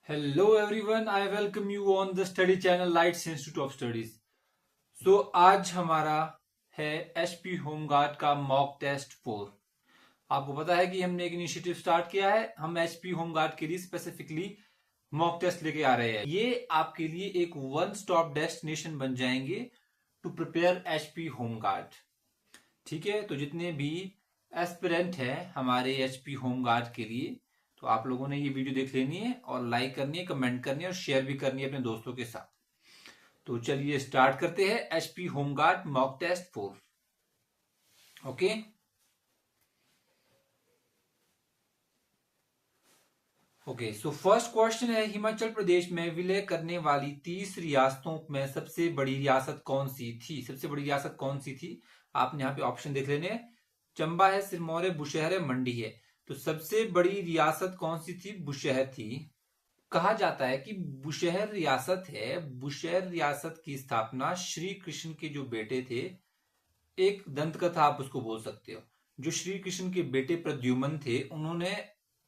Hello everyone, I welcome you on the study channel Lights Institute of Studies. So आज हमारा है HP home guard का mock test 4। आपको पता है कि हमने एक इनिशिएटिव स्टार्ट किया है। हम एचपी होमगार्ड के लिए स्पेसिफिकली मॉक टेस्ट लेके आ रहे हैं। ये आपके लिए एक वन स्टॉप डेस्टिनेशन बन जाएंगे टू प्रिपेयर एचपी होमगार्ड। ठीक है, तो जितने भी एस्पिरेंट हैं हमारे एचपी होमगार्ड के लिए, तो आप लोगों ने ये वीडियो देख लेनी है और लाइक करनी है, कमेंट करनी है और शेयर भी करनी है अपने दोस्तों के साथ। तो चलिए स्टार्ट करते हैं HP home guard mock test 4। Okay, okay so first question है, हिमाचल प्रदेश में विलय करने वाली 30 रियासतों में सबसे बड़ी रियासत कौन सी थी? सबसे बड़ी रियासत कौन सी थी? आपने यहाँ पे ऑप्शन देख लेने हैं। चंबा है, सिरमौर है, बुशहर है, मंडी है। तो सबसे बड़ी रियासत कौन सी थी? बुशहर थी। कहा जाता है कि बुशहर रियासत है, बुशहर रियासत की स्थापना श्री कृष्ण के जो बेटे थे, एक दंत कथा आप उसको बोल सकते हो, जो श्री कृष्ण के बेटे प्रद्युम्न थे, उन्होंने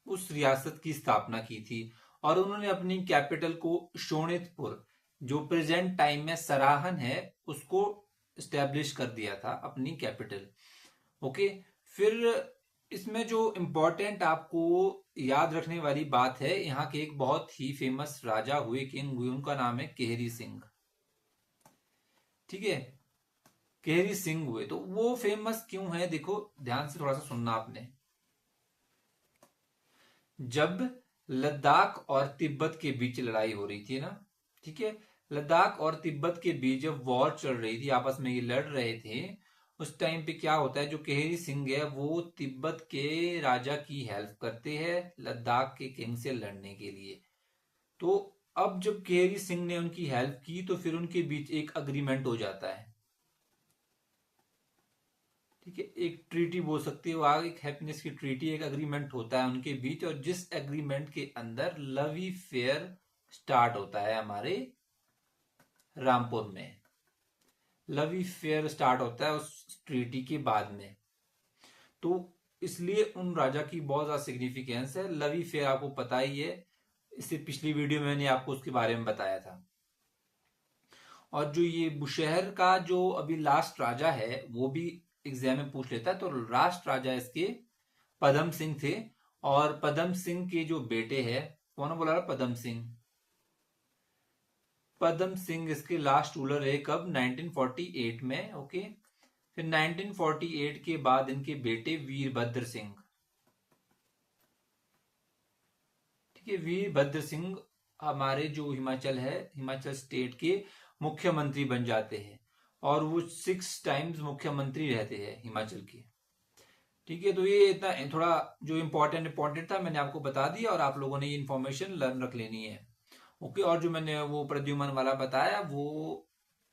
उस रियासत की स्थापना की थी और उन्होंने अपनी कैपिटल को शोणितपुर, जो प्रेजेंट टाइम में सराहन है, उसको स्टैब्लिश कर दिया था अपनी कैपिटल। ओके, फिर इसमें जो इंपॉर्टेंट आपको याद रखने वाली बात है, यहाँ के एक बहुत ही फेमस राजा हुए, किंग हुए, उनका नाम है केहरी सिंह। ठीक है, केहरी सिंह हुए। तो वो फेमस क्यों है? देखो ध्यान से थोड़ा सा सुनना आपने। जब लद्दाख और तिब्बत के बीच लड़ाई हो रही थी ना, ठीक है, लद्दाख और तिब्बत के बीच जब वॉर चल रही थी, आपस में ये लड़ रहे थे, उस टाइम पे क्या होता है, जो केहरी सिंह है वो तिब्बत के राजा की हेल्प करते हैं लद्दाख के किंग से लड़ने के लिए। तो अब जब केहरी सिंह ने उनकी हेल्प की तो फिर उनके बीच एक अग्रीमेंट हो जाता है। ठीक है, एक ट्रीटी बोल सकते हो आप, एक हैप्पीनेस की ट्रीटी, एक अग्रीमेंट होता है उनके बीच, और जिस एग्रीमेंट के अंदर लवी फेयर स्टार्ट होता है हमारे रामपुर में। लवी फेयर स्टार्ट होता है उस ट्रीटी के बाद में। तो इसलिए उन राजा की बहुत ज्यादा सिग्निफिकेंस है। लवी फेयर आपको पता ही है, इससे पिछली वीडियो में मैंने आपको उसके बारे में बताया था। और जो ये बुशहर का जो अभी लास्ट राजा है, वो भी एग्जाम में पूछ लेता है। तो लास्ट राजा इसके पदम सिंह थे, और पदम सिंह के जो बेटे हैं, कौन बोला रहा? पदम सिंह। पदम सिंह इसके लास्ट रूलर है कब? 1948 में। ओके, फिर 1948 के बाद इनके बेटे वीरभद्र सिंह। ठीक है, वीरभद्र सिंह हमारे जो हिमाचल है, हिमाचल स्टेट के मुख्यमंत्री बन जाते हैं, और वो 6 टाइम्स मुख्यमंत्री रहते हैं हिमाचल के। ठीक है, तो ये इतना थोड़ा जो इम्पोर्टेंट था मैंने आपको बता दिया, और आप लोगों ने ये इन्फॉर्मेशन लर्न रख लेनी है। ओके, और जो मैंने वो प्रद्युमन वाला बताया वो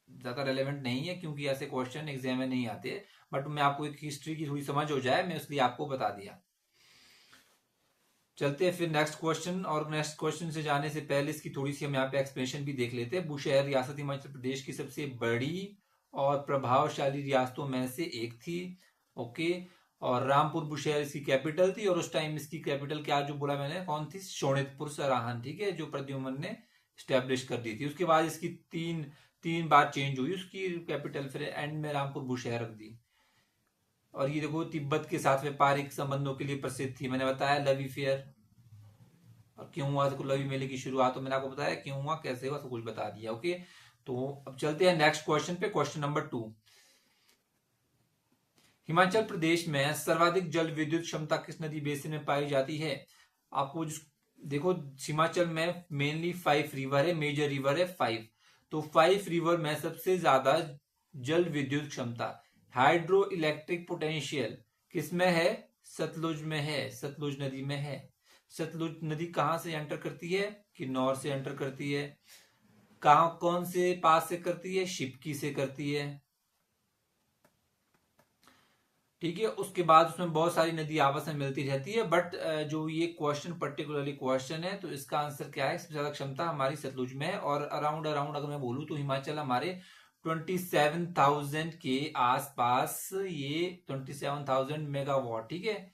ज्यादा रेलेवेंट नहीं है, क्योंकि ऐसे क्वेश्चन एग्जाम में नहीं आते, बट मैं आपको एक हिस्ट्री की थोड़ी समझ हो जाए, मैं इसलिए आपको बता दिया। चलते हैं फिर नेक्स्ट क्वेश्चन, और नेक्स्ट क्वेश्चन से जाने से पहले इसकी थोड़ी सी हम यहाँ पे एक्सप्लेनेशन भी देख लेते हैं। बुशहर रियासत हिमाचल प्रदेश की सबसे बड़ी और प्रभावशाली रियासतों में से एक थी। ओके, और रामपुर बुशहर इसकी कैपिटल थी, और उस टाइम इसकी कैपिटल क्या जो बोला मैंने, कौन थी? शोणितपुर सराहन। ठीक है, जो प्रद्युम्न ने स्टैब्लिश कर दी थी। उसके बाद इसकी तीन तीन बार चेंज हुई उसकी कैपिटल, फिर एंड में रामपुर बुशहर रख दी। और ये देखो, तिब्बत के साथ व्यापारिक संबंधों के लिए प्रसिद्ध थी, मैंने बताया लवी फेयर। और क्यों हुआ लवी मेले की शुरुआत, तो मैंने आपको बताया क्यों हुआ, कैसे हुआ, सब कुछ बता दिया। ओके, तो अब चलते हैं नेक्स्ट क्वेश्चन पे, क्वेश्चन नंबर 2। हिमाचल प्रदेश में सर्वाधिक जल विद्युत क्षमता किस नदी बेसिन में पाई जाती है? आपको देखो, हिमाचल में मेनली 5 रिवर है, मेजर रिवर है 5। तो 5 रिवर में सबसे ज्यादा जल विद्युत क्षमता, हाइड्रो इलेक्ट्रिक पोटेंशियल किसमें है? सतलुज में है, सतलुज नदी में है। सतलुज नदी कहां से एंटर करती है? किन्नौर से एंटर करती है। कहा, कौन से पास से करती है? शिपकी से करती है। ठीक है, उसके बाद उसमें बहुत सारी नदी आपस में मिलती रहती है, बट जो ये क्वेश्चन पर्टिकुलरली क्वेश्चन है, तो इसका आंसर क्या है? सबसे ज्यादा क्षमता हमारी सतलुज में है। और अराउंड अराउंड अगर मैं बोलूं तो हिमाचल हमारे 27,000 के आसपास, ये 27,000 मेगावाट, ठीक है,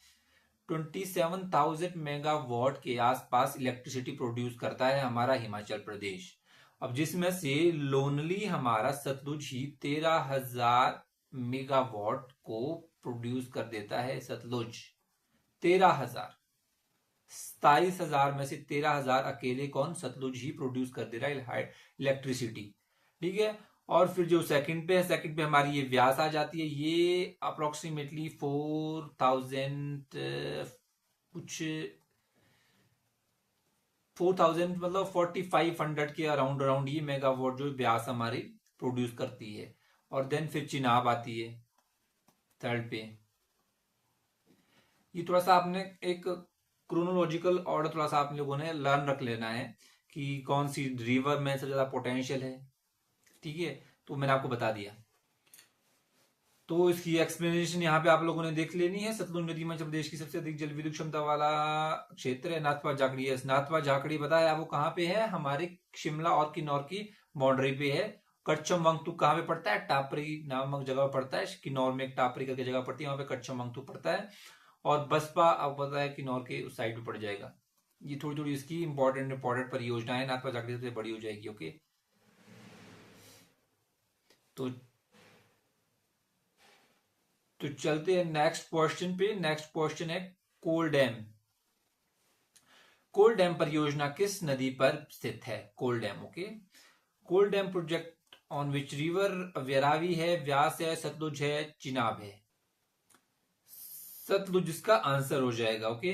27,000 मेगावाट के आसपास इलेक्ट्रिसिटी प्रोड्यूस करता है हमारा हिमाचल प्रदेश। अब जिसमें से लोनली हमारा सतलुज ही 13,000 मेगावाट को प्रोड्यूस कर देता है। सतलुज 13,000, 27,000 में से 13,000 अकेले कौन? सतलुज ही प्रोड्यूस कर दे रहा है इलेक्ट्रिसिटी। ठीक है। और फिर जो सेकंड पे है, सेकंड पे हमारी ये व्यास आ जाती है, ये अप्रोक्सीमेटली 4,000 कुछ 4,000 मतलब 4,500 के अराउंड अराउंड ये मेगावाट जो व्यास हमारी प्रोड्यूस करती है। और देन फिर चिनाब आती है थर्ड पे। ये थोड़ा सा आपने एक क्रोनोलॉजिकल ऑर्डर थोड़ा सा आप लोगों ने लर्न रख लेना है कि कौन सी रिवर में सबसे ज्यादा पोटेंशियल है। ठीक है, तो मैंने आपको बता दिया। तो इसकी एक्सप्लेनेशन यहाँ पे आप लोगों ने देख लेनी है। सतलुज नदी हिमाचल प्रदेश की सबसे अधिक जल विद्युत क्षमता वाला क्षेत्र है। नाथपा झाकड़ी है। नाथपा झाकड़ी बताया वो कहाँ पे है? हमारे शिमला और किन्नौर की बाउंड्री पे है। कच्छम वंगतू कहाँ पे पड़ता है? टापरी नामक जगह पड़ता है। किन्नौर में एक टापरी करके जगह पड़ती है, वहां पे कच्छम वंगतू पड़ता है। और बसपा आपको पता है किन्नौर के उस साइड पे पड़ जाएगा। ये थोड़ी थोड़ी इसकी इंपॉर्टेंट परियोजना है। नाथपा झाकड़ी सबसे बड़ी हो जाएगी। ओके, तो चलते हैं नेक्स्ट क्वेश्चन पे। नेक्स्ट क्वेश्चन है कोल डैम। कोल डैम परियोजना किस नदी पर स्थित है? Kol dam. Okay, Kol dam project on which river? वेरावी है, व्यास है, सतलुज है, चिनाब है। सतलुज इसका आंसर हो जाएगा। ओके,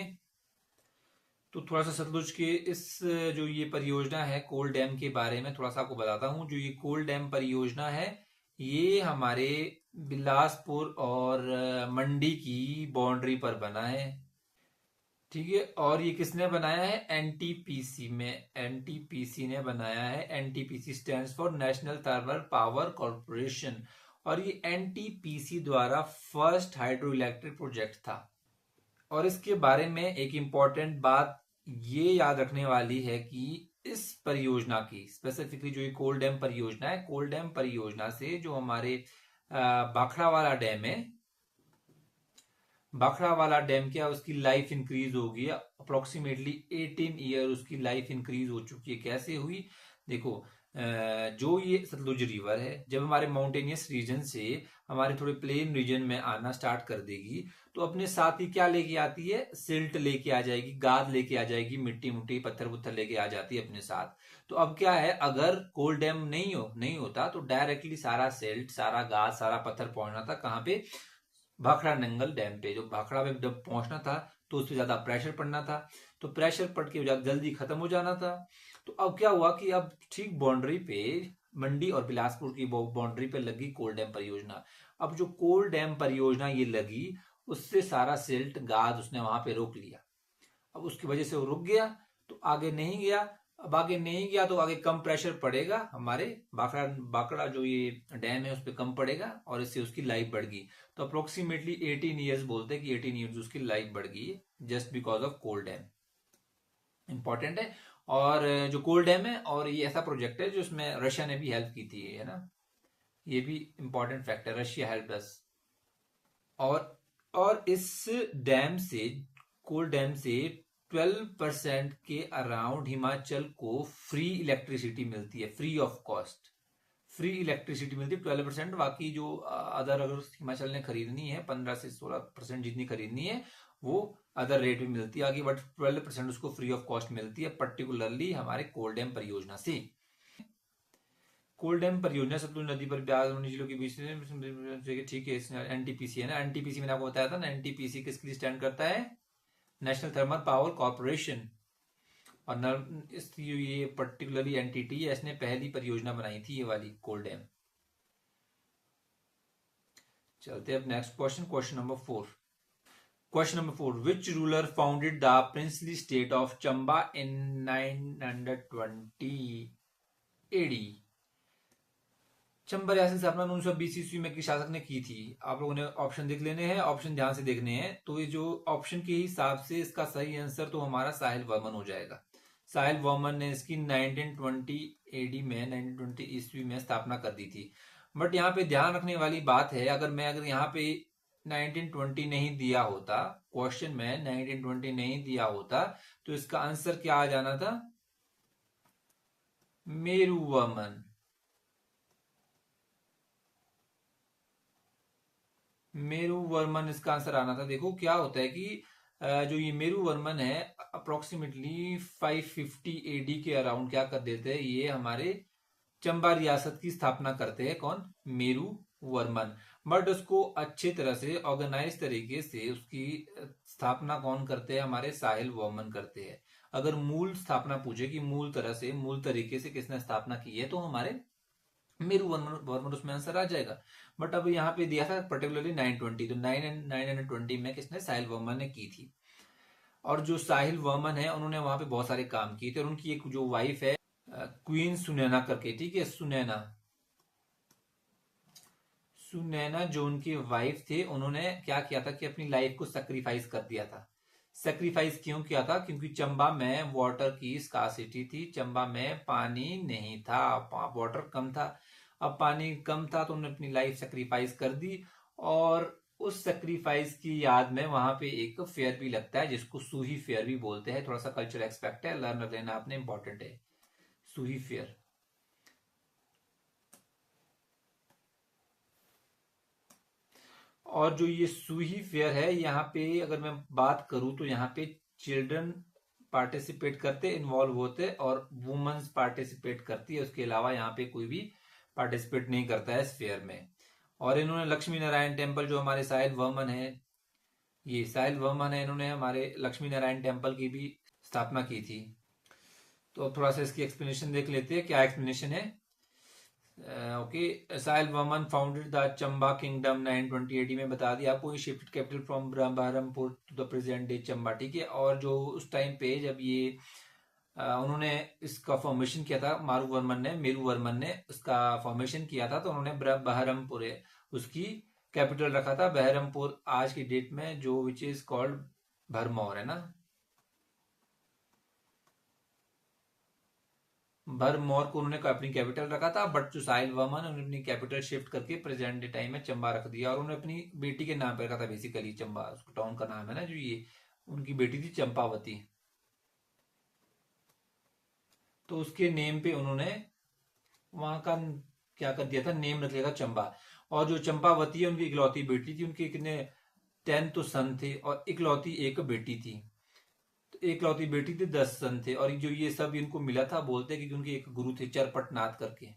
तो थोड़ा सा सतलुज के इस जो ये परियोजना है कोल डैम के बारे में थोड़ा सा आपको बताता हूं। जो ये कोल डैम परियोजना है ये हमारे बिलासपुर और मंडी की बाउंड्री पर बना है। ठीक है, और ये किसने बनाया है? एनटीपीसी में, एनटीपीसी ने बनाया है। NTPC stands for national thermal power corporation. और ये एनटीपीसी द्वारा फर्स्ट हाइड्रो इलेक्ट्रिक प्रोजेक्ट था। और इसके बारे में एक इंपॉर्टेंट बात ये याद रखने वाली है कि इस परियोजना की स्पेसिफिकली जो ये कोल डैम परियोजना है, कोल डैम परियोजना से जो हमारे भाखड़ा वाला डैम है, भाखड़ा वाला डैम क्या उसकी लाइफ इंक्रीज हो गई। अप्रोक्सीमेटली 18 ईयर उसकी लाइफ इंक्रीज हो चुकी है। कैसे हुई? देखो, जो ये सतलुज रिवर है जब हमारे माउंटेनियस रीजन से हमारे थोड़े प्लेन रीजन में आना स्टार्ट कर देगी तो अपने साथ ही क्या लेके आती है? सिल्ट लेके आ जाएगी, गाद लेके आ जाएगी, मिट्टी मुट्टी पत्थर पुत्थर लेके आ जाती है अपने साथ। तो अब क्या है, अगर कोल डैम नहीं होता तो डायरेक्टली सारा सिल्ट, सारा गाद, सारा पत्थर पहुंचना था कहाँ पे? भाखड़ा नंगल डैम पे। जो भाखड़ा में जब पहुंचना था तो उस पर ज्यादा प्रेशर पड़ना था, तो प्रेशर पड़ के जल्दी खत्म हो जाना था। तो अब क्या हुआ कि अब ठीक बाउंड्री पे मंडी और बिलासपुर की बाउंड्री पे लगी कोल डैम परियोजना। अब जो कोल डैम परियोजना ये लगी उससे सारा सिल्ट गाद उसने वहां पे रोक लिया। अब उसकी वजह से वो रुक गया तो आगे नहीं गया। अब आगे नहीं गया तो आगे कम प्रेशर पड़ेगा, हमारे बाकड़ा बाकड़ा जो ये डैम है उस पर कम पड़ेगा और इससे उसकी लाइफ बढ़ गई। तो अप्रोक्सीमेटली 18 ईयर्स बोलते हैं कि 18 ईयर्स उसकी लाइफ बढ़ गई just because of Kol dam. Important है। और जो कोल डैम है और ये ऐसा प्रोजेक्ट है जो उसमें रशिया ने भी हेल्प की थी, है ना। ये भी important factor, Russia help us. और इस डैम से, कोल डैम से 12% के अराउंड हिमाचल को फ्री इलेक्ट्रिसिटी मिलती है, free of cost free electricity मिलती है 12%। बाकी जो अदर अगर हिमाचल ने खरीदनी है 15 से 16% जितनी खरीदनी है वो अदर रेट में मिलती है आगे, बट 12% उसको फ्री ऑफ कॉस्ट मिलती है, पर्टिकुलरली हमारे कोल डैम परियोजना से। कोल डैम परियोजना सतलुज नदी पर ब्यास जिलों के बीच में, ठीक है। एनटीपीसी है ना, एनटीपीसी मैंने आपको बताया था ना, एनटीपीसी किसके लिए स्टैंड करता है? National thermal power corporation. और इस ये पर्टिकुलरली एनटीटी है, इसने पहली परियोजना बनाई थी ये वाली कोल डैम। चलते हैं अब next question, question number 4। Question number 4, which ruler founded the princely state of Chamba in 920 AD? Chamba रियासत की स्थापना 1920 ईस्वी में किस शासक ने की थी? आप लोगों ने ऑप्शन देख लेने हैं, ऑप्शन ध्यान से देखने हैं। तो ये जो ऑप्शन के हिसाब से इसका सही आंसर तो हमारा साहिल वर्मन हो जाएगा। साहिल वर्मन ने इसकी 1920 एडी में, 1920 ईस्वी में स्थापना कर दी थी। बट यहाँ पे ध्यान रखने वाली बात है, अगर यहाँ पे 1920 नहीं दिया होता, क्वेश्चन में 1920 नहीं दिया होता, तो इसका आंसर क्या आ जाना था? मेरुवर्मन। मेरुवर्मन इसका आंसर आना था। देखो क्या होता है कि जो ये मेरुवर्मन है अप्रोक्सीमेटली 550 एडी के अराउंड क्या कर देते हैं, ये हमारे चंबा रियासत की स्थापना करते हैं। कौन? मेरुवर्मन। बट उसको अच्छे तरह से ऑर्गेनाइज तरीके से उसकी स्थापना कौन करते हैं? हमारे साहिल वर्मन करते हैं। अगर मूल स्थापना पूछे कि मूल तरह से, मूल तरीके से किसने स्थापना की है, तो हमारे मेरू वर्मन वर्मन उसमें आंसर आ जाएगा। बट अब यहाँ पे दिया था पर्टिकुलरली 920, तो 920 में किसने? साहिल वर्मन ने की थी। और जो साहिल वर्मन है उन्होंने वहां पे बहुत सारे काम किए थे, और उनकी एक जो वाइफ है क्वीन सुनैना करके, ठीक है, सुनैना, सुनैना जो उनकी वाइफ थे, उन्होंने क्या किया था कि अपनी लाइफ को सेक्रीफाइस कर दिया था। सेक्रीफाइस क्यों किया था? क्योंकि चंबा में वाटर की स्कार्सिटी थी, चंबा में पानी नहीं था, वाटर कम था। अब पानी कम था तो उन्होंने अपनी लाइफ सेक्रीफाइस कर दी, और उस सेक्रीफाइस की याद में वहां पे एक फेयर भी लगता है जिसको सूही फेयर भी बोलते हैं। थोड़ा सा कल्चर एक्सपेक्ट है, लर्न कर लेना आपने, इंपॉर्टेंट है सूही फेयर। और जो ये सूही फेयर है, यहाँ पे अगर मैं बात करूं तो यहाँ पे चिल्ड्रन पार्टिसिपेट करते, इन्वॉल्व होते, और वुमेन्स पार्टिसिपेट करती है। उसके अलावा यहाँ पे कोई भी पार्टिसिपेट नहीं करता है इस फेयर में। और इन्होंने लक्ष्मी नारायण टेम्पल, जो हमारे साहिल वर्मन है, ये साहिल वर्मन है, इन्होंने हमारे लक्ष्मी नारायण टेम्पल की भी स्थापना की थी। तो थोड़ा सा इसकी एक्सप्लेनेशन देख लेते हैं, क्या एक्सप्लेनेशन है। Okay, Sahil Varman founded the Chamba kingdom 920 AD में, बता दिया आपको। Shifted capital from Brahmapur to the present day Chamba, ठीक है। और जो उस टाइम पे जब ये उन्होंने इसका फॉर्मेशन किया था, मारू वर्मन ने, मेरू वर्मन ने उसका फॉर्मेशन किया था, तो उन्होंने बहरमपुर उसकी कैपिटल रखा था। बहरमपुर आज की डेट में जो विच इज कॉल्ड भरमौर, है ना। भरमौर को उन्होंने अपनी कैपिटल रखा था, बट जो साहिल वर्मन उन्होंने अपनी कैपिटल शिफ्ट करके प्रेजेंट डे टाइम में चंबा रख दिया, और उन्होंने अपनी बेटी के नाम पे रखा था बेसिकली चंबा, उसको टाउन का नाम है ना, जो ये उनकी बेटी थी चंपावती, तो उसके नेम पे उन्होंने वहां का क्या कर दिया था, नेम रख लिया था चंबा। और जो चंपावती है उनकी इकलौती बेटी थी, उनके कितने 10 तो सन थे, और इकलौती एक बेटी थी। तो इकलौती बेटी थी, 10 सन थे, और जो ये सब इनको मिला था, बोलते हैं कि उनके एक गुरु थे चरपटनाथ करके,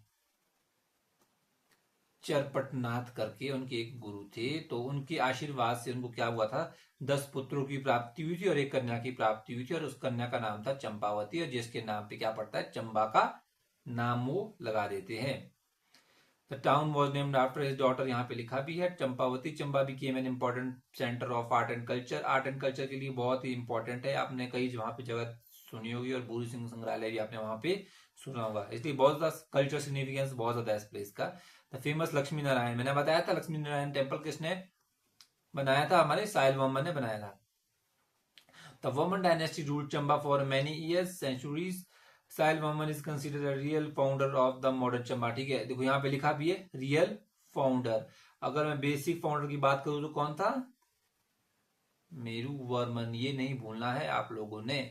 चरपटनाथ करके उनके एक गुरु थे। तो उनके आशीर्वाद से उनको क्या हुआ था, 10 पुत्रों की प्राप्ति हुई थी और एक कन्या की प्राप्ति हुई थी, और उस कन्या का नाम था चंपावती, और जिसके नाम पे क्या पड़ता है, चंबा का नाम वो लगा देते हैं। The town was named after his daughter, यहाँ पे लिखा भी है Champavati. Chamba became an important centre of art and culture, art and culture के लिए बहुत ही इंपॉर्टेंट है। आपने कई वहां पे जगह सुनी होगी, और भूरी सिंह संग्रहालय भी आपने वहां पे सुना होगा, इसलिए बहुत ज्यादा कल्चर सिग्निफिकेंस बहुत ज्यादा है इस प्लेस का। द फेमस लक्ष्मी नारायण, मैंने बताया था लक्ष्मी नारायण टेम्पल किसने बनाया था, हमारे साहिल वर्मन ने बनाया था। The Varman dynasty ruled Chamba for many years, centuries. Sahil Varman is considered a real founder of the modern Chamba, ठीक है। देखो यहाँ पे लिखा भी है रियल फाउंडर। अगर मैं बेसिक फाउंडर की बात करूं तो कौन था, मेरू वर्मन, ये नहीं भूलना है आप लोगों ने।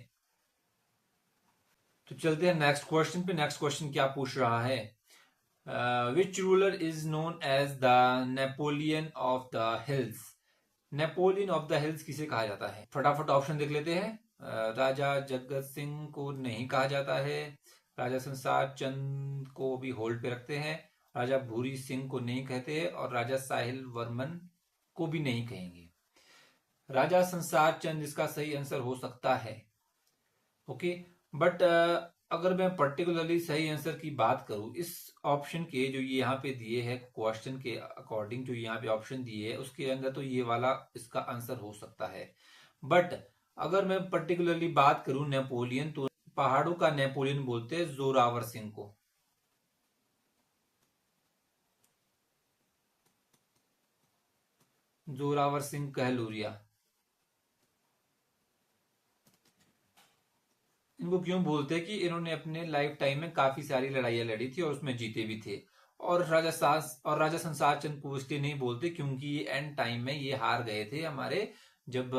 तो चलते हैं नेक्स्ट क्वेश्चन पे। नेक्स्ट क्वेश्चन क्या पूछ रहा है, which ruler is known as the Napoleon of the hills. Napoleon of the hills किसे कहा जाता है? फटाफट ऑप्शन देख लेते हैं। राजा जगत सिंह को नहीं कहा जाता है, राजा संसार चंद को भी होल्ड पे रखते हैं, राजा भूरी सिंह को नहीं कहते, और राजा साहिल वर्मन को भी नहीं कहेंगे। राजा संसार चंद इसका सही आंसर हो सकता है, ओके। बट अगर मैं पर्टिकुलरली सही आंसर की बात करूं, इस ऑप्शन के जो ये यहाँ पे दिए हैं क्वेश्चन के अकॉर्डिंग, जो यहाँ पे ऑप्शन दिए है उसके अंदर तो ये वाला इसका आंसर हो सकता है। बट अगर मैं पर्टिकुलरली बात करूं नेपोलियन, तो पहाड़ों का नेपोलियन बोलते हैं जोरावर सिंह को। जोरावर सिंह कहलूरिया, इनको क्यों बोलते हैं कि इन्होंने अपने लाइफ टाइम में काफी सारी लड़ाइयां लड़ी थी और उसमें जीते भी थे। और राजा संसार चंद को इसलिए नहीं बोलते क्योंकि एंड टाइम में ये हार गए थे हमारे, जब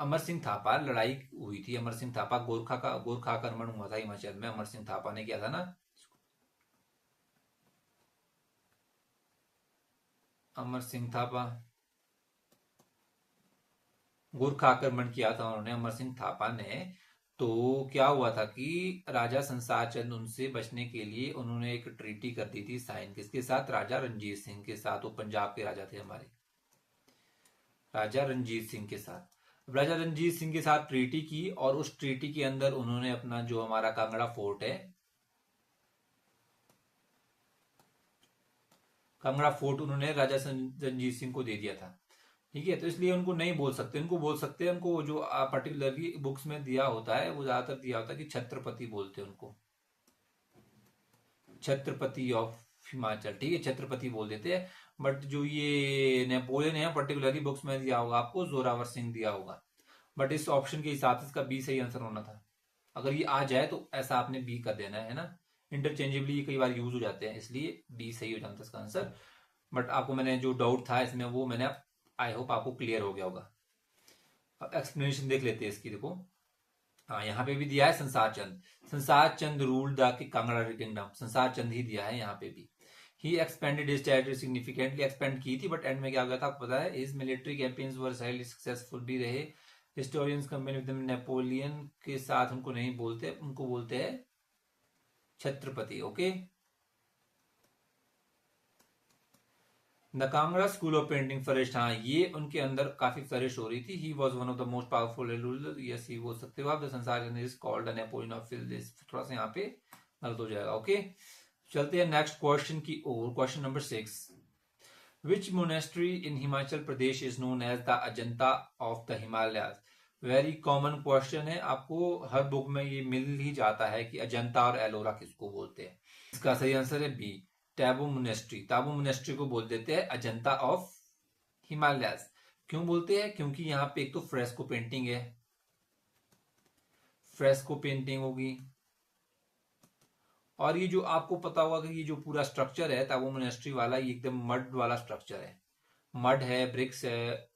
अमर सिंह थापा लड़ाई हुई थी। अमर सिंह थापा गोरखा आक्रमण हुआ था हिमाचल में, अमर सिंह थापा ने किया था ना, अमर सिंह थापा गोरखा आक्रमण किया था उन्होंने, अमर सिंह थापा ने। तो क्या हुआ था कि राजा संसार चंद उनसे बचने के लिए उन्होंने एक ट्रीटी कर दी थी साइन, किसके साथ? राजा रणजीत सिंह के साथ। वो पंजाब के राजा थे हमारे, राजा रणजीत सिंह के साथ। राजा रणजीत सिंह के साथ ट्रीटी की और उस ट्रीटी के अंदर उन्होंने अपना जो हमारा कांगड़ा फोर्ट है, कांगड़ा फोर्ट उन्होंने राजा रणजीत सिंह को दे दिया था। ठीक है, तो इसलिए उनको नहीं बोल सकते, उनको बोल सकते हैं, उनको जो पर्टिकुलरली बुक्स में दिया होता है वो ज्यादातर दिया होता है कि छत्रपति बोलते हैं उनको, छत्रपति ऑफ हिमाचल। ठीक है, छत्रपति बोल देते हैं। बट जो ये नेपोलियन है पर्टिकुलरली बुक्स में दिया होगा आपको जोरावर सिंह दिया होगा। बट इस ऑप्शन के हिसाब से इसका बी सही आंसर होना था। अगर ये आ जाए तो ऐसा आपने बी कर देना है ना, इंटरचेंजेबली कई बार यूज हो जाते हैं, इसलिए बी सही हो जाता है इसका आंसर। बट आपको मैंने जो डाउट था इसमें वो मैंने, आई होप आपको क्लियर हो गया होगा। अब एक्सप्लेनेशन देख लेते हैं इसकी। देखो, हाँ यहाँ पे भी दिया है Sansar Chand ruled the Kangra kingdom, Sansar Chand ही दिया है यहाँ पे भी। He expanded his territory significantly, expand की थी बट एंड में क्या हो गया था आपको पता है। हिज मिलिट्री कैंपेन्स वर हाईली सक्सेसफुल भी रहे। हिस्टोरियंस कंपेयर विद नेपोलियन के साथ उनको नहीं बोलते, उनको बोलते हैं Chhatrapati. Okay, the Kangra school of painting flourished, हाँ ये उनके अंदर काफी फ्लरिश हो रही थी। He was one of the most powerful ruler, yes he बोल सकते हो आप। द संसार is called the Napoleon of this, थोड़ा सा यहाँ पे गलत हो जाएगा। ओके, चलते हैं नेक्स्ट क्वेश्चन की ओर। Question number 6, which monastery in Himachal Pradesh is known as the Ajanta of the Himalayas. Very common question है, आपको हर बुक में ये मिल ही जाता है कि अजंता और एलोरा किसको बोलते हैं। इसका सही आंसर है B, Tabo monastery. Tabo monastery को बोल देते हैं अजंता ऑफ हिमालयाज। क्यों बोलते हैं? क्योंकि यहाँ पे एक तो फ्रेस्को पेंटिंग है, फ्रेस्को पेंटिंग होगी, और ये जो आपको पता होगा कि ये जो पूरा स्ट्रक्चर है टैबू मोनेस्ट्री वाला, ये एकदम मड वाला स्ट्रक्चर है, मड है, ब्रिक्स है,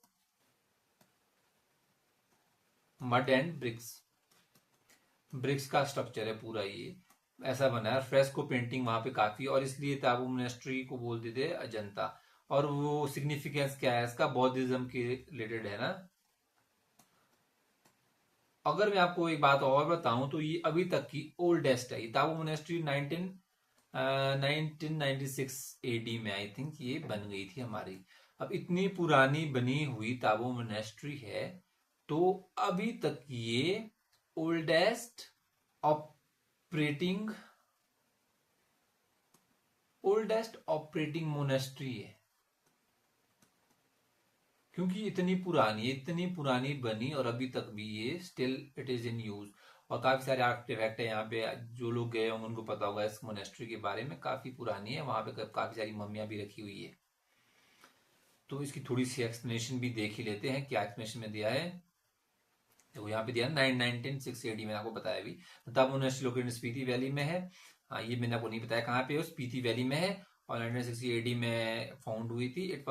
मड एंड ब्रिक्स का स्ट्रक्चर है पूरा, ये ऐसा बना है। फ्रेस्को पेंटिंग वहां पे काफी, और इसलिए ताबू मोनेस्ट्री को बोल देते हैं अजंता। और वो सिग्निफिकेंस क्या है इसका? बौद्धिज्म के रिलेटेड है ना। अगर मैं आपको एक बात और बताऊं तो ये अभी तक की ओल्डेस्ट है। ताबू मोनेस्ट्री 1996 एडी में आई थिंक ये बन गई थी हमारी। अब इतनी पुरानी बनी हुई ताबू मोनेस्ट्री है, तो अभी तक ये ओल्डेस्ट ऑपरेटिंग मोनेस्ट्री है। क्योंकि इतनी पुरानी बनी और अभी तक भी ये still it is in use. और काफी सारे आर्टिफैक्ट है यहाँ पे, जो लोग गए होंगे उनको पता होगा इस मोनेस्ट्री के बारे में। काफी पुरानी है, वहां पे काफी सारी मम्मियां भी रखी हुई है। तो इसकी थोड़ी सी एक्सप्लेनेशन भी देख ही लेते हैं, क्या एक्सप्लेनेशन में दिया है। देखो यहाँ पे दिया 1996 एडी में, आपको बताया भी। तब मोनेस्ट्री लोकेटेड स्पीति वैली में है। हाँ ये मैंने आपको नहीं बताया कहाँ पे, स्पीति वैली में है, और 1960 एडी में फाउंड हुई थी।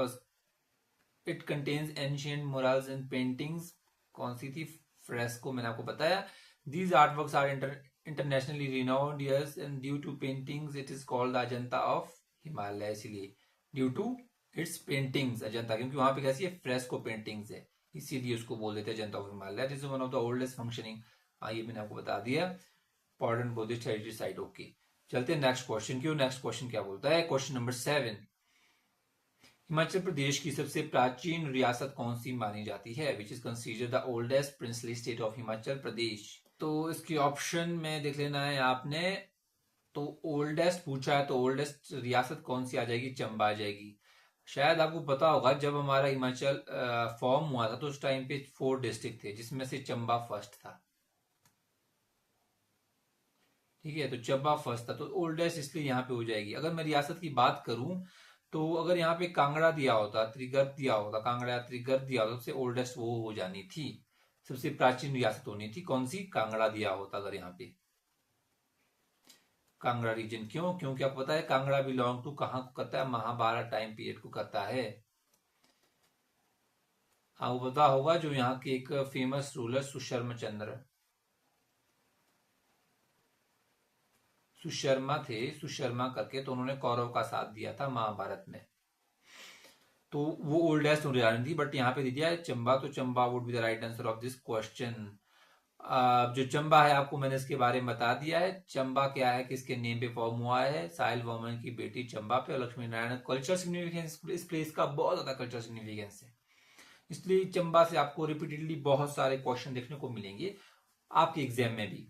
It contains ancient murals and paintings. कौन सी थी? फ्रेस्को, मैंने आपको बताया। These artworks are internationally renowned, yes, and due to paintings it is called the Ajanta of Himalaya. इसलिए due to its paintings Ajanta, क्योंकि वहां पे कैसी है? फ्रेस्को पेंटिंग्स है, इसीलिए उसको बोल देते हैं Ajanta of Himalaya. This is one of the oldest functioning, ये मैंने आपको बता दिया, important Buddhist heritage site. Okay, चलते हैं नेक्स्ट क्वेश्चन की। नेक्स्ट क्वेश्चन क्या बोलता है? क्वेश्चन नंबर 7, हिमाचल प्रदेश की सबसे प्राचीन रियासत कौन सी मानी जाती है? Which is considered the oldest princely state of Himachal Pradesh. तो इसकी ऑप्शन में देख लेना है आपने। तो ओल्डेस्ट पूछा है, तो ओल्डेस्ट रियासत कौन सी आ जाएगी? चंबा आ जाएगी। शायद आपको पता होगा जब हमारा हिमाचल फॉर्म हुआ था तो उस टाइम पे 4 डिस्ट्रिक्ट थे, जिसमें से चंबा फर्स्ट था। ठीक है, तो चंबा फर्स्ट था, तो ओल्डेस्ट इसलिए यहाँ पे हो जाएगी। अगर मैं रियासत की बात करूं तो अगर यहाँ पे कांगड़ा दिया होता, त्रिगर्त दिया होता, कांगड़ा या त्रिगर्त दिया होता, सबसे ओल्डेस्ट वो हो जानी थी, सबसे प्राचीन रियासत होनी थी। कौन सी? कांगड़ा दिया होता अगर यहाँ पे। कांगड़ा रीजन। क्यों? क्योंकि आपको पता है कांगड़ा बिलोंग टू कहाँ को करता है? महाभारत टाइम पीरियड को करता है। आपको पता होगा जो यहाँ के एक फेमस रूलर सुशर्मा चंद्र, सुशर्मा थे, सुशर्मा करके, तो उन्होंने कौरव का साथ दिया था महाभारत में। तो वो ओल्डेस्ट रानी थी, बट यहाँ पे दे दिया है चंबा, तो Chamba would be the right answer of this question. जो चंबा है आपको मैंने इसके बारे में बता दिया है। चंबा क्या है, किसके नेम पे फॉर्म हुआ है? साहिल वर्मन की बेटी चंबा पे। और लक्ष्मी नारायण। कल्चर सिग्निफिकेंस इस प्लेस का बहुत ज्यादा कल्चर सिग्निफिकेंस है, इसलिए चंबा से आपको रिपीटेडली बहुत सारे क्वेश्चन देखने को मिलेंगे आपके एग्जाम में भी।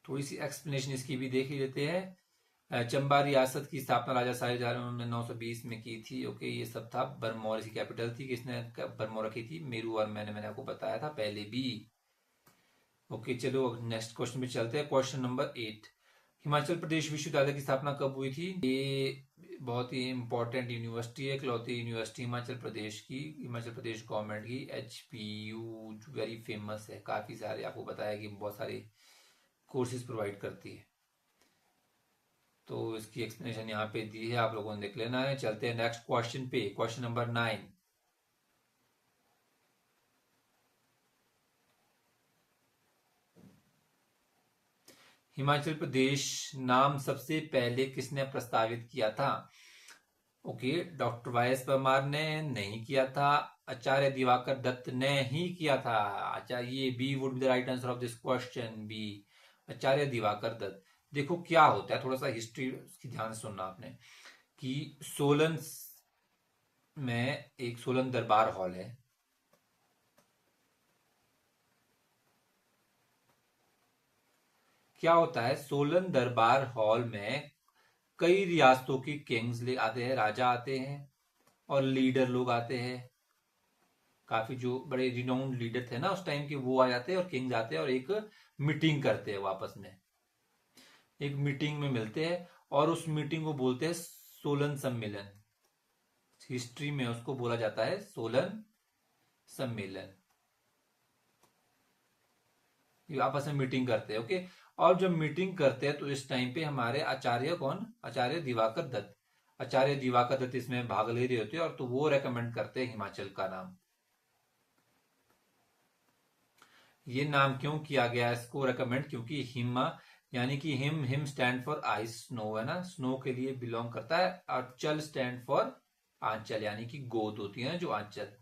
थोड़ी सी एक्सप्लेनेशन इसकी भी देख ही लेते हैं। चंबा रियासत की स्थापना राजा शाहजहां ने 920 में की थी। ओके, ये सब था। भरमौर की कैपिटल थी। किसने भरमौर रखी थी? मेरू वर्मन ने। मैंने आपको बताया था पहले भी। ओके, चलो नेक्स्ट क्वेश्चन पे चलते हैं। क्वेश्चन नंबर 8, हिमाचल प्रदेश विश्वविद्यालय की स्थापना कब हुई थी? ये बहुत ही इंपॉर्टेंट यूनिवर्सिटी है, इकलौती यूनिवर्सिटी हिमाचल प्रदेश की, हिमाचल प्रदेश गवर्नमेंट की, HPU, वेरी फेमस है। काफी सारे आपको बताया कि बहुत सारे कोर्सेज प्रोवाइड करती है। तो इसकी एक्सप्लेनेशन यहाँ पे दी है, आप लोगों ने देख लेना है। चलते हैं नेक्स्ट क्वेश्चन पे। क्वेश्चन नंबर 9, हिमाचल प्रदेश नाम सबसे पहले किसने प्रस्तावित किया था? ओके, डॉक्टर YS परमार ने नहीं किया था। आचार्य दिवाकर दत्त ने ही किया था। Acharya B would be the right answer of this question, B, Acharya Divakar Dutt. देखो क्या होता है, थोड़ा सा हिस्ट्री की ध्यान से सुनना आपने, कि सोलन में एक सोलन दरबार हॉल है। क्या होता है, सोलन दरबार हॉल में कई रियासतों की किंग्स ले आते हैं, राजा आते हैं, और लीडर लोग आते हैं। काफी जो बड़े रिनाउंड लीडर थे ना उस टाइम के, वो आ जाते हैं, और किंग्स आते हैं, और एक मीटिंग करते हैं। वापस में एक मीटिंग में मिलते हैं, और उस मीटिंग को बोलते हैं सोलन सम्मेलन। हिस्ट्री में उसको बोला जाता है सोलन सम्मेलन। ये आपस में मीटिंग करते हैं। ओके, और जब मीटिंग करते हैं तो इस टाइम पे हमारे आचार्य कौन? आचार्य दिवाकर दत्त। आचार्य दिवाकर दत्त इसमें भाग ले रहे होते हैं, और तो वो रेकमेंड करते हैं हिमाचल का नाम। ये नाम क्यों किया गया इसको रेकमेंड? क्योंकि हिमा यानी कि him stand for ice, snow है ना, स्नो के लिए बिलोंग करता है। और चल स्टैंड फॉर आंचल, यानी कि गोद होती है ना, जो आंचल,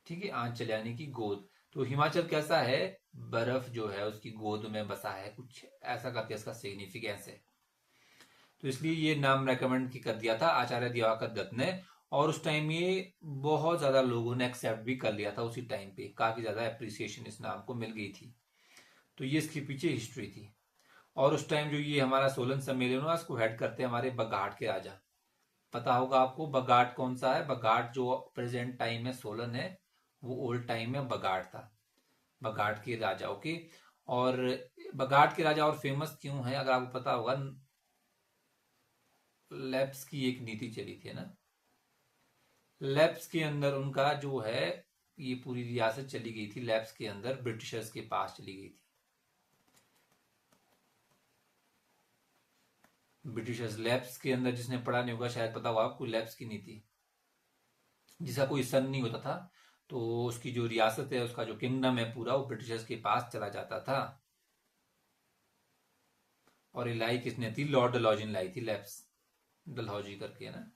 ठीक है, आंचल यानी कि गोद। तो हिमाचल कैसा है? बर्फ जो है उसकी गोद में बसा है, कुछ ऐसा करके इसका सिग्निफिकेंस है। तो इसलिए ये नाम रेकमेंड कर दिया था आचार्य दिवाकर दत्त ने। और उस टाइम ये बहुत ज्यादा लोगों ने एक्सेप्ट भी कर लिया था। उसी टाइम पे काफी ज्यादा अप्रिसिएशन इस नाम को मिल गई थी। तो ये इसके पीछे हिस्ट्री थी। और उस टाइम जो ये हमारा सोलन सम्मेलन हुआ, इसको हेड करते हैं हमारे बघाट के राजा। पता होगा आपको बघाट कौन सा है? बघाट जो प्रेजेंट टाइम में सोलन है, वो ओल्ड टाइम में बघाट था। बघाट के राजा। ओके, और बघाट के राजा और फेमस क्यों है? अगर आपको पता होगा, लैप्स की एक नीति चली थी ना, लैप्स के अंदर उनका जो है, ये पूरी रियासत चली गई थी लैप्स के अंदर, ब्रिटिशर्स के पास चली गई थी। ब्रिटिशर्स, लैप्स के अंदर जिसने पढ़ा नहीं होगा शायद पता होगा आपको, लैप्स की नीति, जिसका कोई सन नहीं होता था, तो उसकी जो रियासत है, उसका जो किंगडम है पूरा, वो ब्रिटिशर्स के पास चला जाता था। और ये लाई किसने थी? लॉर्ड डलहौजी ने लाई थी लैप्स, डलहौजी करके ना,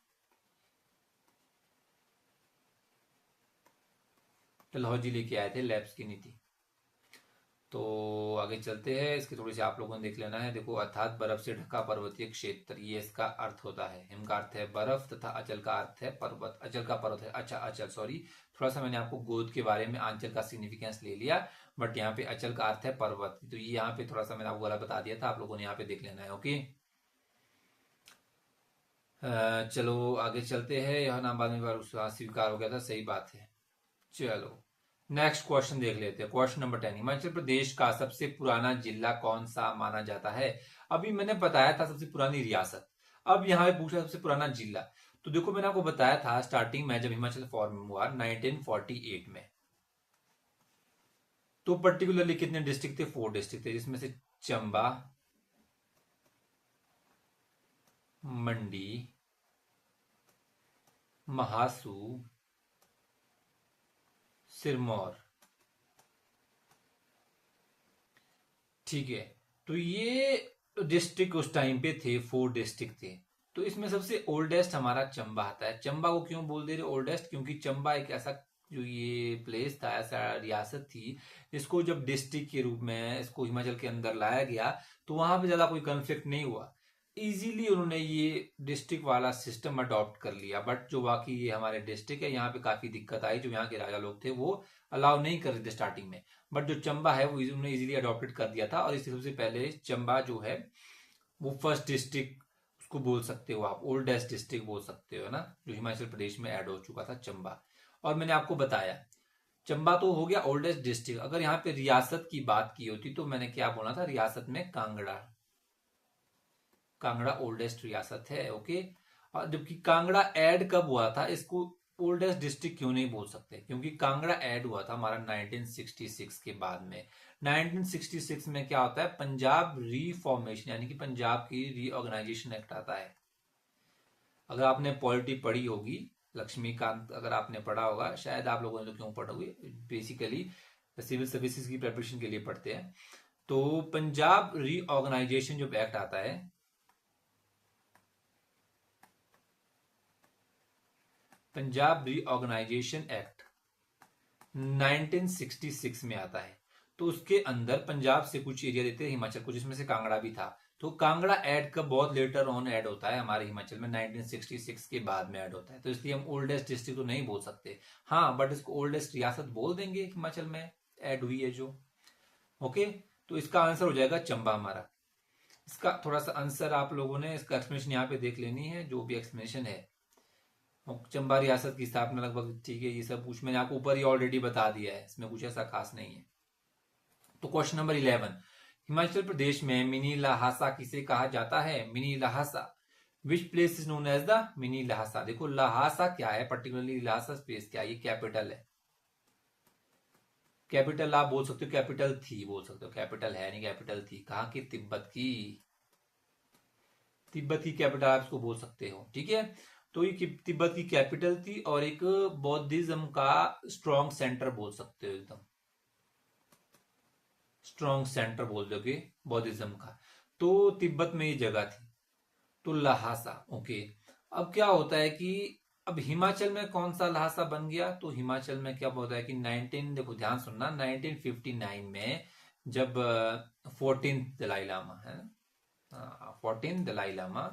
डलहौजी लेके आए थे लैप्स की नीति। तो आगे चलते हैं, इसके थोड़ी सी आप लोगों ने देख लेना है। देखो, अर्थात बर्फ से ढका पर्वतीय क्षेत्र, ये इसका अर्थ होता है। हिम का अर्थ है बर्फ, तथा अचल का अर्थ है पर्वत। अचल का पर्वत है, अच्छा अचल, सॉरी, थोड़ा सा मैंने आपको गोद के बारे में आंचल का सिग्निफिकेंस ले लिया, बट यहाँ पे अचल का अर्थ है पर्वत। तो ये यहाँ पे थोड़ा सा मैंने आपको गलत बता दिया था, आप लोगों ने यहाँ पे देख लेना है। ओके, चलो आगे चलते हैं। यह नाम बाद में स्वीकार हो गया था, सही बात है। चलो नेक्स्ट क्वेश्चन देख लेते हैं। क्वेश्चन नंबर 10, हिमाचल प्रदेश का सबसे पुराना जिला कौन सा माना जाता है? अभी मैंने बताया था सबसे पुरानी रियासत, अब यहाँ पे पूछा सबसे पुराना जिला। तो देखो, मैंने आपको बताया था स्टार्टिंग में, जब हिमाचल फॉर्म हुआ 1948 में, तो पर्टिकुलरली कितने डिस्ट्रिक्ट थे? 4 डिस्ट्रिक्ट थे, जिसमें से चंबा, मंडी, महासू, सिरमौर। ठीक है, तो ये डिस्ट्रिक्ट उस टाइम पे थे, 4 डिस्ट्रिक्ट थे। तो इसमें सबसे ओल्डेस्ट हमारा चंबा आता है। चंबा को क्यों बोल दे रहे ओल्डेस्ट? क्योंकि चंबा एक ऐसा जो ये प्लेस था, ऐसा रियासत थी, इसको जब डिस्ट्रिक्ट के रूप में इसको हिमाचल के अंदर लाया गया तो वहां पे ज्यादा कोई कन्फ्लिक्ट नहीं हुआ। इजीली उन्होंने ये डिस्ट्रिक्ट वाला सिस्टम अडॉप्ट कर लिया। बट जो बाकी ये हमारे डिस्ट्रिक्ट है, यहाँ पे काफी दिक्कत आई। जो यहाँ के राजा लोग थे वो अलाउ नहीं कर रहे थे स्टार्टिंग में, बट जो चंबा है वो उन्होंने इजीली अडॉप्टेड कर दिया था। और इससे सबसे पहले चंबा जो है वो फर्स्ट डिस्ट्रिक्ट उसको बोल सकते हो आप, ओल्डेस्ट डिस्ट्रिक्ट बोल सकते हो ना, जो हिमाचल प्रदेश में ऐड हो चुका था चंबा। और मैंने आपको बताया चंबा तो हो गया ओल्डेस्ट डिस्ट्रिक्ट। अगर यहाँ पे रियासत की बात की होती तो मैंने क्या बोला था? रियासत में कांगड़ा, कांगड़ा ओल्डेस्ट रियासत है। ओके, और जबकि कांगड़ा ऐड कब हुआ था, इसको ओल्डेस्ट डिस्ट्रिक्ट क्यों नहीं बोल सकते? क्योंकि कांगड़ा ऐड हुआ था हमारा 1966 के बाद में। 1966 में क्या होता है? पंजाब रीफॉर्मेशन, यानी कि पंजाब की रीऑर्गेनाइजेशन एक्ट आता है। अगर आपने पॉलिटी पढ़ी होगी, लक्ष्मीकांत अगर आपने पढ़ा होगा, शायद आप लोगों ने तो क्यों पढ़ोगे, बेसिकली सिविल सर्विसेज की प्रिपरेशन के लिए पढ़ते हैं। तो पंजाब रीऑर्गेनाइजेशन जो एक्ट आता है, पंजाब रीऑर्गेनाइजेशन एक्ट 1966 में आता है। तो उसके अंदर पंजाब से कुछ एरिया देते हैं हिमाचल को, जिसमें से कांगड़ा भी था। तो कांगड़ा ऐड का बहुत लेटर ऑन ऐड होता है हमारे हिमाचल में, 1966 के बाद में ऐड होता है। तो इसलिए हम ओल्डेस्ट डिस्ट्रिक्ट तो नहीं बोल सकते, हाँ, बट इसको ओल्डेस्ट रियासत बोल देंगे हिमाचल में ऐड हुई है जो। ओके, तो इसका आंसर हो जाएगा चंबा हमारा। इसका थोड़ा सा आंसर आप लोगों ने इसका एक्सप्लेनेशन यहाँ पे देख लेनी है, जो भी एक्सप्लेनेशन है। चंबा रियासत की स्थापना लगभग, ठीक है, ये सब कुछ मैंने आपको ऊपर ही ऑलरेडी बता दिया है, इसमें कुछ ऐसा खास नहीं है। तो क्वेश्चन नंबर 11, हिमाचल प्रदेश में मिनी लहासा किसे कहा जाता है? Mini Lhasa, which place is known as the mini Lhasa? देखो लहासा क्या है, पर्टिकुलरली लहासा स्पेस क्या है? ये कैपिटल है। कैपिटल आप बोल सकते हो, कैपिटल थी बोल सकते हो, कैपिटल है नहीं, कैपिटल थी। कहाँ की? तिब्बत की, तिब्बत की कैपिटल आप इसको बोल सकते हो। ठीक है, तो ये तिब्बत की कैपिटल थी और एक बौद्धिज्म का स्ट्रॉन्ग सेंटर बोल सकते हो, एकदम स्ट्रॉन्ग सेंटर बोल दोगे बौद्धिज्म का। तो तिब्बत में ये जगह थी, तो लहासा। ओके, अब क्या होता है कि अब हिमाचल में कौन सा लहासा बन गया? तो हिमाचल में क्या होता है कि 19, देखो ध्यान सुनना, 1959 में जब 14 दलाई लामा है, 14 दलाई लामा,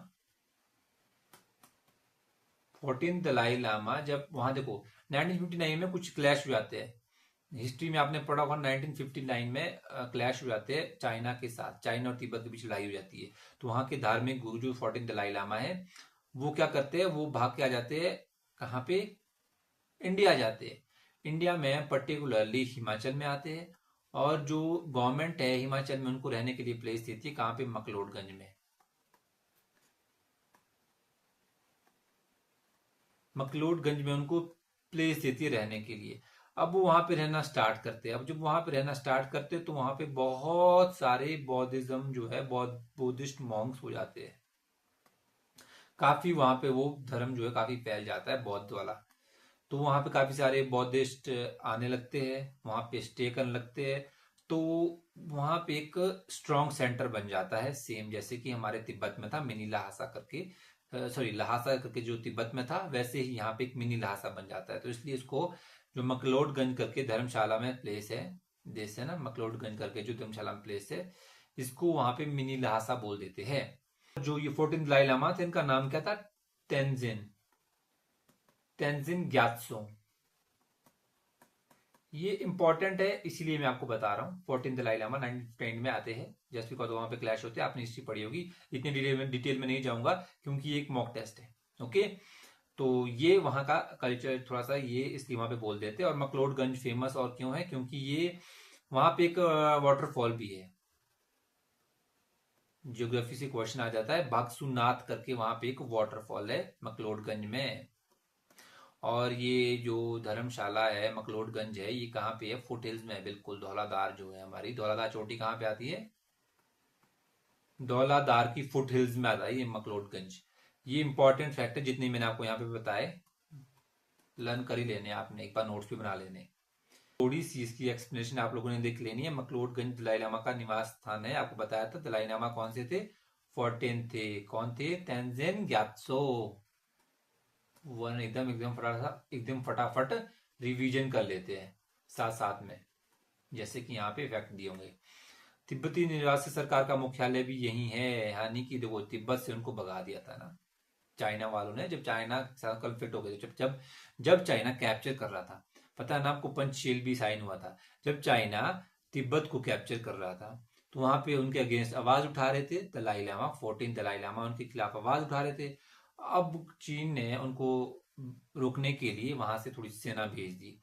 14 दलाई लामा जब वहां, देखो 1959 में कुछ क्लैश हो जाते हैं। हिस्ट्री में आपने पढ़ा होगा 1959 में क्लैश हो जाते हैं चाइना के साथ, चाइना और तिब्बत के बीच लड़ाई हो जाती है। तो वहां के धार्मिक गुरु जो 14 दलाई लामा है, वो क्या करते हैं? वो भाग के आ जाते हैं, कहाँ पे? इंडिया जाते हैं। इंडिया में पर्टिकुलरली हिमाचल में आते हैं, और जो गवर्नमेंट है हिमाचल में उनको रहने के लिए प्लेस देती है, कहाँ पे? मकलोडगंज में। मकलोडगंज में उनको प्लेस देती है रहने के लिए। अब वो वहां पे रहना स्टार्ट करते हैं। अब जब वहां पे रहना स्टार्ट करते हैं तो वहां पे बहुत सारे बौद्धिज्म जो है, बुद्धिस्ट मॉन्क्स हो जाते हैं। काफी वहां पे वो धर्म जो है काफी फैल जाता है, बौद्ध वाला। तो वहां पे काफी सारे बौद्धिस्ट आने लगते हैं, वहां पे स्टे करने लगते हैं। तो वहां पे एक स्ट्रॉन्ग सेंटर बन जाता है, सेम जैसे कि हमारे तिब्बत में था मिनी लहासा करके, सॉरी लहासा करके जो तिब्बत में था, वैसे ही यहाँ पे एक मिनी लहासा बन जाता है। तो इसलिए इसको जो मकलोडगंज करके धर्मशाला में प्लेस है, देश है ना, मकलोडगंज करके जो धर्मशाला में प्लेस है, इसको वहां पे मिनी लहासा बोल देते हैं। जो ये 14 दलाई लामा थे, इनका नाम क्या था? तेंजिन, तेंजिन ग्यात्सो। ये इंपॉर्टेंट है, इसीलिए मैं आपको बता रहा हूँ। 14 दलाई लामा 1959 में आते हैं, जस्ट बिकॉज वहां पे क्लैश होते हैं। आपने हिस्ट्री पढ़ी होगी, इतनी डिटेल में नहीं जाऊंगा क्योंकि ये एक मॉक टेस्ट है। ओके, तो ये वहां का कल्चर थोड़ा सा ये इसलिए वहां पे बोल देते हैं। और मकलोडगंज फेमस और क्यों है? क्योंकि ये वहां पे एक वाटरफॉल भी है। ज्योग्राफी से क्वेश्चन आ जाता है, बागसुनाथ करके वहां पे एक वाटरफॉल है मकलोडगंज में। और ये जो धर्मशाला है, मकलोडगंज है, ये कहाँ पे है? फुट हिल्स में है, बिल्कुल। धौलाधार जो है हमारी, धौलाधार चोटी कहाँ पे आती है? धौलाधार की फुट हिल्स में आता है ये मकलोडगंज। ये इंपॉर्टेंट फैक्ट है, जितने मैंने आपको यहाँ पे बताए लर्न कर ही लेने, आपने एक बार नोट्स भी बना लेने। थोड़ी सी इसकी एक्सप्लेनेशन आप लोगों ने देख लेनी है। मकलोडगंज दलाई लामा का निवास स्थान है। आपको बताया था दलाई लामा कौन से थे? 14 थे। कौन थे? तेंजिन ग्यात्सो। वन एकदम फटाफट रिवीजन कर लेते हैं साथ साथ में, जैसे कि यहाँ पे फैक्ट दिए होंगे। तिब्बती निवासी सरकार का मुख्यालय भी यही है, यानी कि देखो तिब्बत से उनको भगा दिया था ना चाइना वालों ने, जब चाइना के साथ कन्फ्लिक्ट हो गए, जब जब जब चाइना कैप्चर कर रहा था। पता है ना आपको, पंचशील भी साइन हुआ था। जब चाइना तिब्बत को कैप्चर कर रहा था तो वहां पे उनके अगेंस्ट आवाज उठा रहे थे दलाई लामा, 14 दलाई लामा उनके खिलाफ आवाज उठा रहे थे। अब चीन ने उनको रोकने के लिए वहां से थोड़ी सेना भेज दी,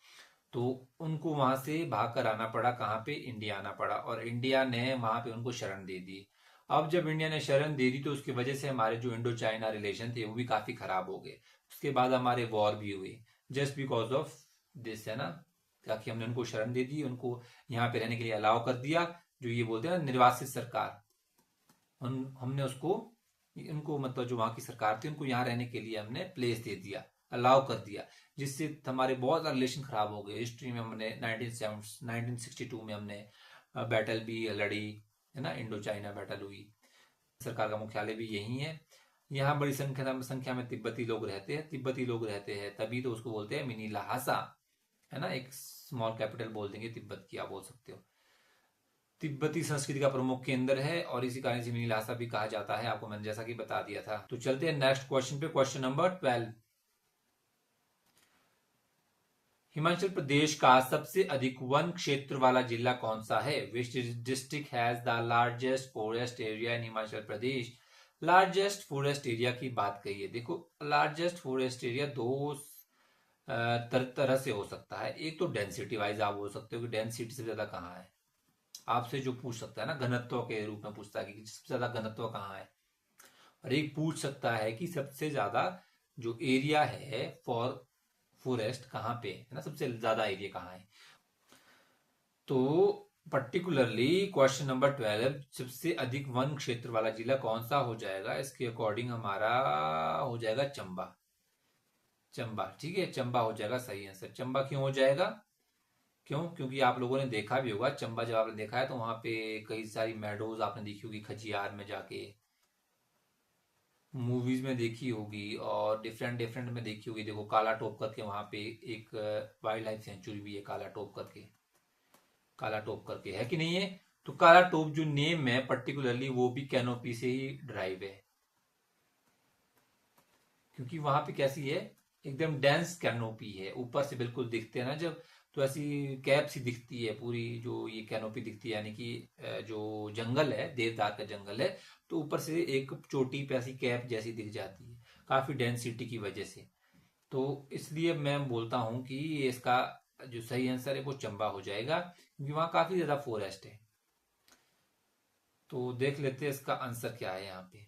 तो उनको वहां से भाग कर आना पड़ा। कहाँ पे? इंडिया आना पड़ा, और इंडिया ने वहां पे उनको शरण दे दी। अब जब इंडिया ने शरण दे दी तो उसकी वजह से हमारे जो इंडो चाइना रिलेशन थे वो भी काफी खराब हो गए। उसके बाद हमारे वॉर भी हुए, जस्ट बिकॉज ऑफ दिस, है ना, ताकि हमने उनको शरण दे दी, उनको यहाँ पे रहने के लिए अलाउ कर दिया। जो ये बोलते हैं ना निर्वासित सरकार, हमने उसको, उनको मतलब जो वहां की सरकार थी उनको यहाँ रहने के लिए हमने प्लेस दे दिया, अलाउ कर दिया, जिससे हमारे बहुत सारे रिलेशन खराब हो गए। हिस्ट्री में हमने 1962 में हमने बैटल भी लड़ी, है ना, इंडो चाइना बैटल हुई। सरकार का मुख्यालय भी यही है। यहाँ बड़ी संख्या में तिब्बती लोग रहते हैं। तिब्बती लोग रहते हैं तभी तो उसको बोलते हैं मिनी लहासा, है ना, एक स्मॉल कैपिटल बोल देंगे तिब्बत की, आप बोल सकते हो। तिब्बती संस्कृति का प्रमुख केंद्र है और इसी कारण से मिनी लहासा भी कहा जाता है, आपको मैंने जैसा कि बता दिया था। तो चलते हैं नेक्स्ट क्वेश्चन पे, क्वेश्चन नंबर 12। हिमाचल प्रदेश का सबसे अधिक वन क्षेत्र वाला जिला कौन सा है? Which district has the largest forest area in Himachal Pradesh? Largest forest area की बात कही है। देखो लार्जेस्ट फॉरेस्ट एरिया दो तरह से हो सकता है। एक तो डेंसिटी वाइज आप बोल सकते हो कि डेंसिटी से ज्यादा कहाँ है, आपसे जो पूछ सकता है ना, घनत्व के रूप में पूछता है कि सबसे ज्यादा घनत्व कहाँ है। और एक पूछ सकता है कि सबसे ज्यादा जो एरिया है फॉर फॉरेस्ट कहाँ पे है ना, सबसे ज्यादा एरिया कहाँ है। तो पर्टिकुलरली क्वेश्चन नंबर 12, सबसे अधिक वन क्षेत्र वाला जिला कौन सा हो जाएगा? इसके अकॉर्डिंग हमारा हो जाएगा चंबा। चंबा, ठीक है, चंबा हो जाएगा सही आंसर। चंबा क्यों हो जाएगा? क्यों? क्योंकि आप लोगों ने देखा भी होगा चंबा, जब आपने देखा है तो वहां पे कई सारी मेडोज आपने देखी होगी खजियार में जाके, मूवीज में देखी होगी और डिफरेंट डिफरेंट में देखी होगी। देखो काला टोप करके वहां पे एक वाइल्ड लाइफ सेंचुरी भी है, काला टोप करके, काला टोप करके, है कि नहीं है? तो काला टोप जो नेम है पर्टिकुलरली वो भी कैनोपी से ही ड्राइव है, क्योंकि वहां पे कैसी है, एकदम डेंस कैनोपी है, ऊपर से बिल्कुल दिखते हैं ना जब, तो ऐसी कैप सी दिखती है पूरी, जो ये कैनोपी दिखती है, यानी कि जो जंगल है, देवदार का जंगल है, तो ऊपर से एक चोटी पे ऐसी कैप जैसी दिख जाती है, काफी डेंसिटी की वजह से। तो इसलिए मैं बोलता हूं कि इसका जो सही आंसर है वो चंबा हो जाएगा, क्योंकि वहां काफी ज्यादा फॉरेस्ट है। तो देख लेते हैं इसका आंसर क्या है यहाँ पे।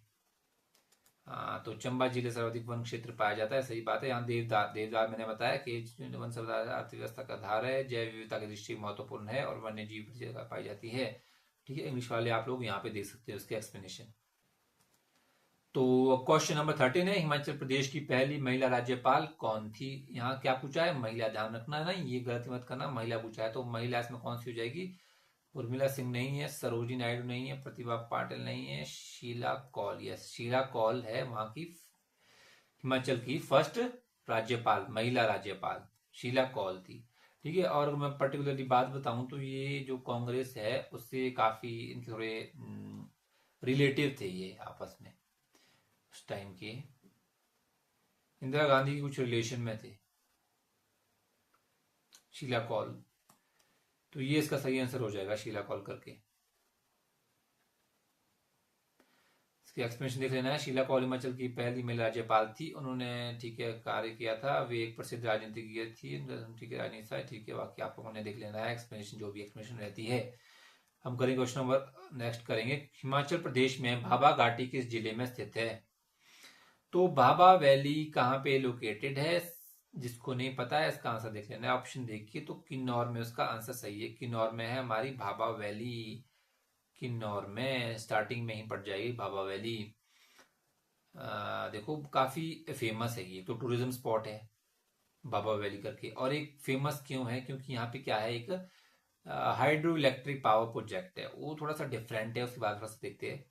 हाँ, तो चंबा जिले सर्वाधिक वन क्षेत्र पाया जाता है, सही बात है। यहाँ देवदार, देवदार मैंने बताया कि वन संपदा अर्थव्यवस्था का आधार है, जैव विविधता की दृष्टि से महत्वपूर्ण है और वन्य जीव जगह पाई जाती है। ठीक है, इंग्लिश वाले आप लोग यहाँ पे देख सकते हो इसके एक्सप्लेनेशन। तो क्वेश्चन नंबर 13 है, हिमाचल प्रदेश की पहली महिला राज्यपाल कौन थी? यहाँ क्या पूछा है? महिला, ध्यान रखना ना, ये गलती मत करना, महिला पूछा है। तो महिला इसमें कौन सी हो जाएगी? उर्मिला सिंह नहीं है, सरोजिनी नायडू नहीं है, प्रतिभा पाटिल नहीं है, शीला कौल, यस शीला कौल है वहां की हिमाचल की फर्स्ट राज्यपाल, महिला राज्यपाल शीला कौल थी। ठीक है, और मैं पर्टिकुलरली बात बताऊं तो ये जो कांग्रेस है उससे काफी इनके थोड़े रिलेटिव थे ये आपस में, उस टाइम के इंदिरा गांधी के कुछ रिलेशन में थे शीला कौल। तो ये इसका सही आंसर हो जाएगा शीला कौल करके। इसकी एक्सप्लेनेशन देख लेना है। शीला कौल हिमाचल की पहली महिला राज्यपाल थी, उन्होंने ठीक है कार्य किया था, वे एक प्रसिद्ध राजनीतिज्ञ थी, ठीक है, राजनीति, ठीक है, बाकी आप लोगों ने देख लेना है एक्सप्लेनेशन, जो भी एक्सप्लेनेशन रहती है। हम करेंगे क्वेश्चन नंबर नेक्स्ट करेंगे, हिमाचल प्रदेश में भाभा घाटी किस जिले में स्थित है? तो भाभा वैली कहाँ पे लोकेटेड है? जिसको नहीं पता है इसका आंसर देख लेना है। ऑप्शन देखिए तो किन्नौर में उसका आंसर सही है। किन्नौर में है हमारी भाभा वैली। किन्नौर में स्टार्टिंग में ही पड़ जाएगी भाभा वैली। देखो काफी फेमस है ये तो, टूरिज्म स्पॉट है भाभा वैली करके। और एक फेमस क्यों है, क्योंकि यहाँ पे क्या है, एक हाइड्रो इलेक्ट्रिक पावर प्रोजेक्ट है। वो थोड़ा सा डिफरेंट है, उसके बाद थोड़ा सा देखते हैं।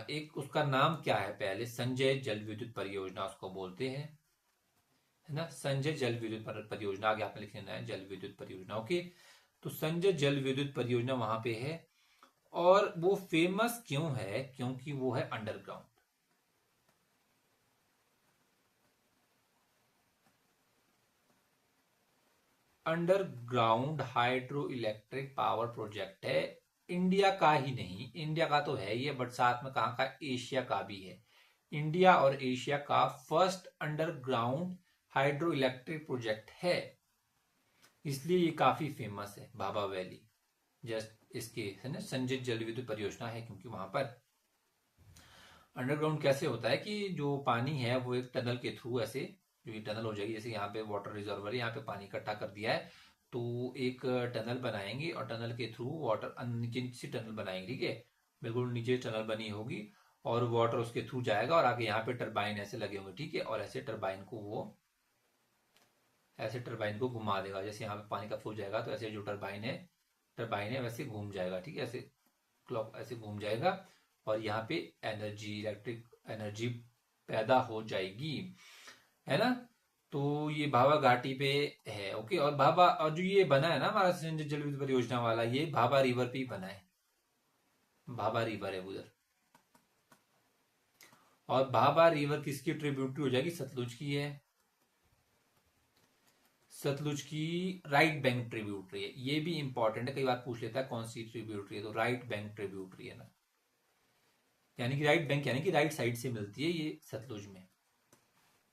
एक उसका नाम क्या है, पहले संजय जल विद्युत परियोजना उसको बोलते हैं, है ना। संजय जल विद्युत परियोजना, आगे आपने लिख लेना है जल विद्युत परियोजना। ओके, तो संजय जल विद्युत परियोजना वहां पे है। और वो फेमस क्यों है, क्योंकि वो है underground. Underground hydro electric power project है। इंडिया का ही नहीं, इंडिया का तो है ही है, बट साथ में कहाँ का, एशिया का भी है। इंडिया और एशिया का first underground hydro electric project है, इसलिए ये काफी फेमस है भाभा वैली। जस्ट इसके है ना, संजय जल विद्युत परियोजना है क्योंकि वहां पर अंडरग्राउंड कैसे होता है कि जो पानी है वो एक टनल के थ्रू ऐसे, जो ये टनल हो जाएगी, जैसे यहाँ पे वाटर रिजर्वर है, यहाँ पे पानी इकट्ठा कर दिया है, तो एक टनल बनाएंगे और टनल के थ्रू वाटर नीचे से टनल बनाएंगे, ठीक है। बिल्कुल नीचे टनल बनी होगी और वाटर उसके थ्रू जाएगा और आगे यहाँ पे टरबाइन ऐसे लगे होंगे, ठीक है। और ऐसे टरबाइन को वो ऐसे टरबाइन को घुमा देगा, जैसे यहाँ पे पानी का फ्लो जाएगा तो ऐसे जो टरबाइन है वैसे घूम जाएगा, ठीक है। ऐसे क्लॉक ऐसे घूम जाएगा और यहाँ पे एनर्जी, इलेक्ट्रिक एनर्जी पैदा हो जाएगी, है ना। तो ये भाभा घाटी पे है। ओके, और भाभा, और जो ये बना है ना हमारा संजय जल विद्युत परियोजना वाला, ये भाभा रिवर पे ही बना है। भाभा रिवर है उधर। और भाभा रिवर किसकी ट्रिब्यूटरी हो जाएगी, सतलुज की है। सतलुज की राइट बैंक ट्रिब्यूटरी है। ये भी इंपॉर्टेंट है, कई बार पूछ लेता है कौन सी ट्रिब्यूटरी है, तो राइट बैंक ट्रिब्यूटरी है ना, यानी कि राइट बैंक यानी कि राइट साइड से मिलती है ये सतलुज में।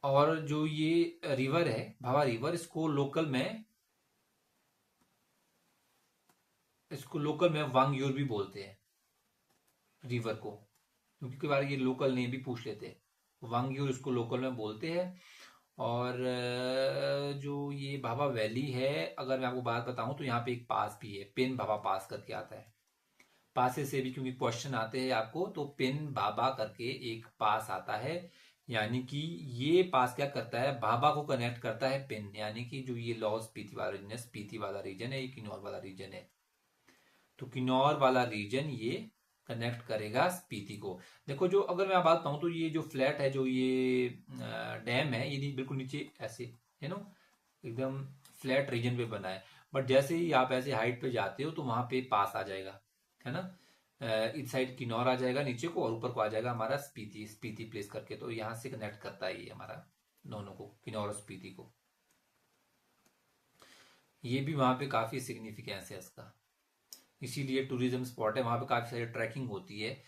और जो ये रिवर है भाभा रिवर, इसको लोकल में वांगयोर भी बोलते हैं रिवर को, क्योंकि कई बार ये लोकल नेम भी पूछ लेते हैं। वांगयोर इसको लोकल में बोलते हैं। और जो ये भाभा वैली है, अगर मैं आपको बात बताऊं तो यहाँ पे एक पास भी है, पिन भाभा पास करके आता है। पासेस से भी क्योंकि क्वेश्चन आते हैं आपको, तो पिन भाभा करके एक पास आता है। यानी कि ये पास क्या करता है, भाभा को कनेक्ट करता है पिन, यानी कि जो ये लाहौल स्पीति वाला रीजन है, स्पीति वाला रीजन है, ये किन्नौर वाला रीजन है। तो किन्नौर वाला रीजन ये कनेक्ट करेगा स्पीति को। देखो, जो अगर मैं बात बताऊं तो ये जो फ्लैट है, जो ये डैम है, ये बिल्कुल नीचे ऐसे है ना, एकदम फ्लैट रीजन पे बना है। बट जैसे ही आप ऐसे हाइट पे जाते हो तो वहां पे पास आ जाएगा, है ना। इस साइड किन्नौर आ जाएगा नीचे को, और ऊपर को आ जाएगा हमारा स्पीति, स्पीति प्लेस करके। तो यहाँ से कनेक्ट करता है ये हमारा दोनों को, किन्नौर और स्पीति को। ये भी वहां पे काफी सिग्निफिकेंस है इसका, इसीलिए टूरिज्म स्पॉट है। वहां पे काफी सारी ट्रैकिंग होती है।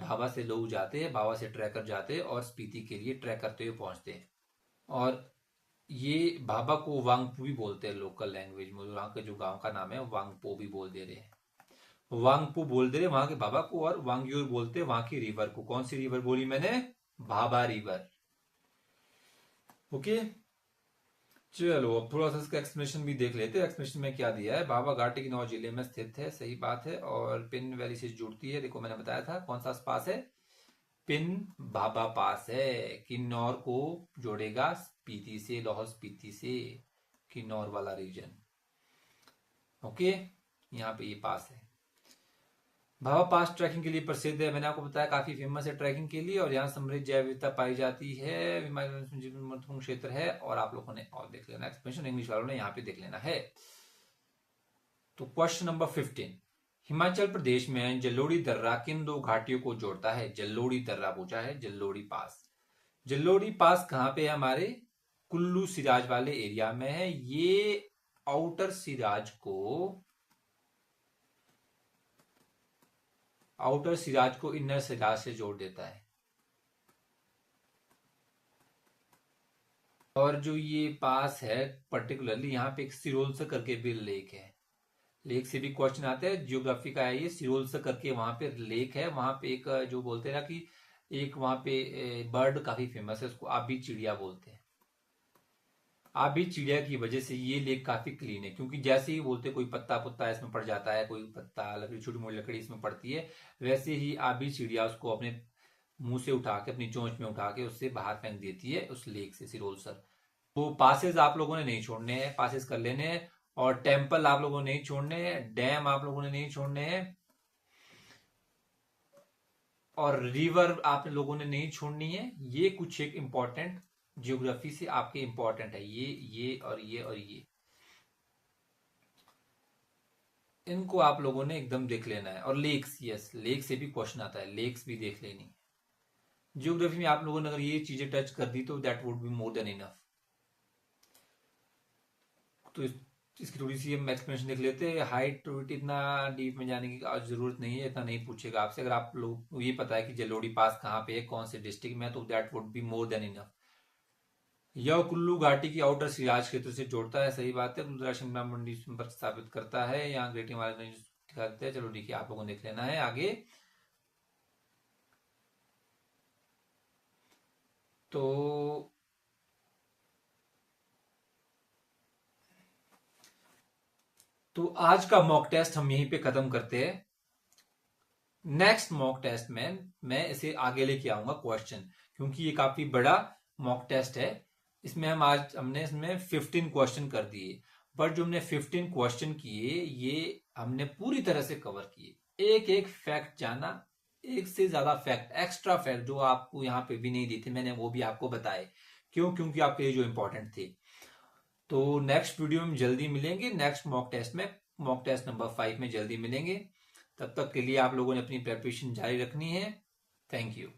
भाभा से लोग जाते हैं, भाभा से ट्रैकर जाते हैं और स्पीति के लिए ट्रैक करते हुए पहुंचते हैं। और ये भाभा को वांगपो भी बोलते हैं लोकल लैंग्वेज में, वहां के जो गांव का नाम है वांगपो भी बोल दे रहे हैं। वांगपो बोल दे रहे वहां के भाभा को, और वांगयूर बोलते हैं वहां की रिवर को। कौन सी रिवर बोली मैंने, भाभा रिवर। ओके, चलो अब थोड़ा सा इसका एक्सप्लेनेशन भी देख लेते हैं। एक्सप्लेनेशन में क्या दिया है, भाभा घाटी किन्नौर जिले में स्थित है, सही बात है। और पिन वैली से जुड़ती है, देखो मैंने बताया था कौन सा पास है, पिन भाभा पास है। किन्नौर को जोड़ेगा स्पीति से, लाहौल स्पीति से, किन्नौर वाला रीजन। ओके, यहाँ पे ये पास है। भाभा पास ट्रैकिंग के लिए प्रसिद्ध है, मैंने आपको बताया काफी फेमस है ट्रैकिंग के लिए। और यहाँ समृद्ध जैव विविधता पाई जाती है, महत्वपूर्ण क्षेत्र है। और आप लोगों ने और देख लेना, एक्सप्लेनेशन इंग्लिश वालों ने यहाँ पे देख लेना है। तो क्वेश्चन नंबर 15, हिमाचल प्रदेश में जलोड़ी दर्रा किन दो घाटियों को जोड़ता है। जलोड़ी दर्रा पूछा है, जलोड़ी पास। जलोड़ी पास कहाँ पे है, हमारे कुल्लू सिराज वाले एरिया में है। ये आउटर सिराज को इनर सिराज से जोड़ देता है। और जो ये पास है पर्टिकुलरली, यहाँ पे एक सिरोलसा करके भी लेक है। लेक से भी क्वेश्चन आता है, जियोग्राफी का है ये। सिरोलसा करके वहां पे लेक है, वहां पे एक जो बोलते हैं ना कि एक वहां पे बर्ड काफी फेमस है, उसको आप भी चिड़िया बोलते हैं। आबी चिड़िया की वजह से ये लेक काफी क्लीन है, क्योंकि जैसे ही बोलते कोई पत्ता पुत्ता इसमें पड़ जाता है, कोई पत्ता लकड़ी छोटी मोटी लकड़ी इसमें पड़ती है, वैसे ही आबी चिड़िया उसको अपने मुंह से उठा के अपनी चोंच में उठा के उससे बाहर फेंक देती है उस लेक से, सिरोल सर। तो पासेस आप लोगों ने नहीं छोड़ने हैं, पासेस कर लेने हैं। और टेम्पल आप लोगों ने नहीं छोड़ने हैं, डैम आप लोगों ने नहीं छोड़ने हैं, और रिवर आप लोगों ने नहीं छोड़नी है। ये कुछ एक इंपॉर्टेंट ज्योग्राफी से आपके इंपॉर्टेंट है, ये और ये और ये, इनको आप लोगों ने एकदम देख लेना है। और लेक्स, यस लेक से भी क्वेश्चन आता है, लेक्स भी देख लेनी। ज्योग्राफी में आप लोगों ने अगर ये चीजें टच कर दी तो that would be more than enough. तो इसकी थोड़ी सी हम एक्सप्लेनेशन देख लेते हैं। हाइट तो इतना डीप में जाने की जरूरत नहीं है, इतना नहीं पूछेगा आपसे। अगर आप लोग को ये पता है कि जलोड़ी पास कहाँ पे है, कौन से डिस्ट्रिक्ट में, तो that would be more than enough. यह कुल्लू घाटी की आउटर सिराज क्षेत्र से जोड़ता है, सही बात है। रुद्रा शिमला मंडी संपर्क स्थापित करता है, यहाँ ग्रेटिंग वाले दिखा देते हैं। चलो ठीक है, आप लोगों को देख लेना है आगे। तो आज का मॉक टेस्ट हम यहीं पे खत्म करते हैं। नेक्स्ट मॉक टेस्ट में मैं इसे आगे लेके आऊंगा क्वेश्चन, क्योंकि ये काफी बड़ा मॉक टेस्ट है। इसमें हमने इसमें 15 क्वेश्चन कर दिए, बट जो हमने 15 क्वेश्चन किए ये हमने पूरी तरह से कवर किए। एक एक फैक्ट जाना, एक से ज्यादा फैक्ट, एक्स्ट्रा फैक्ट जो आपको यहाँ पे भी नहीं दी थी मैंने, वो भी आपको बताए। क्यों? क्योंकि आपके लिए जो इंपॉर्टेंट थे। तो नेक्स्ट वीडियो में जल्दी मिलेंगे, नेक्स्ट मॉक टेस्ट में, मॉक टेस्ट नंबर 5 में जल्दी मिलेंगे। तब तक के लिए आप लोगों ने अपनी प्रिपरेशन जारी रखनी है। Thank you.